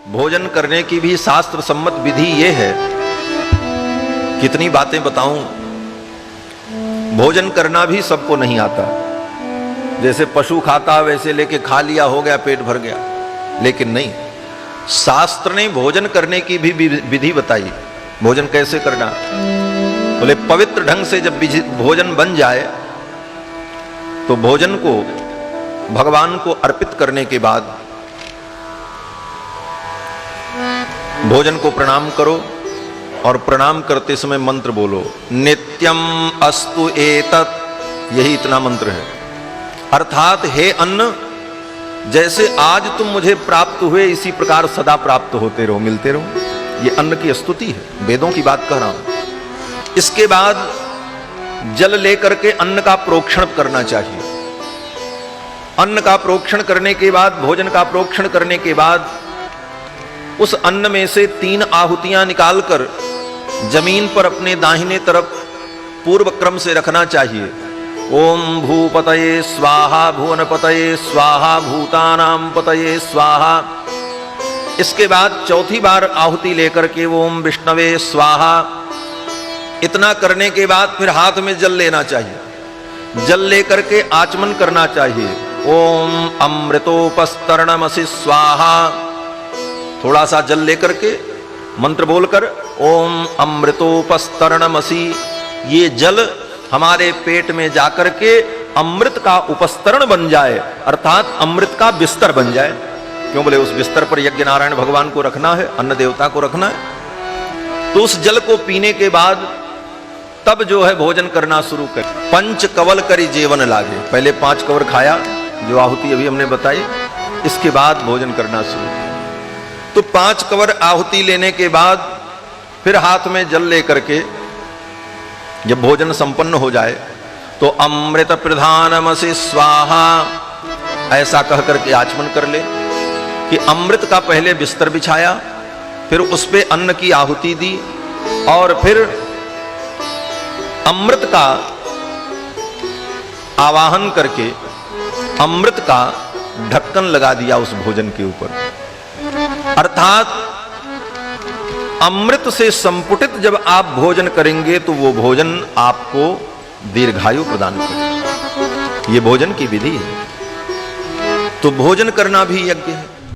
भोजन करने की भी शास्त्र सम्मत विधि ये है। कितनी बातें बताऊं, भोजन करना भी सबको नहीं आता। जैसे पशु खाता वैसे लेके खा लिया, हो गया, पेट भर गया। लेकिन नहीं, शास्त्र ने भोजन करने की भी विधि बताई। भोजन कैसे करना, बोले पवित्र ढंग से जब भोजन बन जाए तो भोजन को भगवान को अर्पित करने के बाद भोजन को प्रणाम करो और प्रणाम करते समय मंत्र बोलो, नित्यम अस्तु एतत्। यही इतना मंत्र है। अर्थात हे अन्न, जैसे आज तुम मुझे प्राप्त हुए इसी प्रकार सदा प्राप्त होते रहो, मिलते रहो। ये अन्न की स्तुति है, वेदों की बात कह रहा हूं। इसके बाद जल लेकर के अन्न का प्रोक्षण करना चाहिए। अन्न का प्रोक्षण करने के बाद, भोजन का प्रोक्षण करने के बाद उस अन्न में से 3 आहुतियां निकालकर जमीन पर अपने दाहिने तरफ पूर्व क्रम से रखना चाहिए। ओम भूपतये स्वाहा, भुवनपतये स्वाहा, भूतानां पतये स्वाहा। इसके बाद चौथी बार आहुति लेकर के ओम विष्णवे स्वाहा। इतना करने के बाद फिर हाथ में जल लेना चाहिए। जल लेकर के आचमन करना चाहिए। ओम अमृतोपस्तरणमसि स्वाहा। थोड़ा सा जल लेकर के मंत्र बोलकर ओम अमृतोपस्तरणमसि, ये जल हमारे पेट में जाकर के अमृत का उपस्तरण बन जाए, अर्थात अमृत का बिस्तर बन जाए। क्यों बोले, उस बिस्तर पर यज्ञ नारायण भगवान को रखना है, अन्न देवता को रखना है। तो उस जल को पीने के बाद तब जो है भोजन करना शुरू कर। 5 कवल करी जीवन लागे। पहले 5 कवर खाया, जो आहुति अभी हमने बताई, इसके बाद भोजन करना शुरू। तो 5 कवर आहुति लेने के बाद फिर हाथ में जल लेकर के जब भोजन संपन्न हो जाए तो अमृत प्रधानमसि स्वाहा, ऐसा कह करके आचमन कर ले कि अमृत का पहले बिस्तर बिछाया, फिर उस पे अन्न की आहुति दी और फिर अमृत का आवाहन करके अमृत का ढक्कन लगा दिया उस भोजन के ऊपर। अर्थात अमृत से संपुटित जब आप भोजन करेंगे तो वो भोजन आपको दीर्घायु प्रदान करेगा। ये भोजन की विधि है। तो भोजन करना भी यज्ञ है।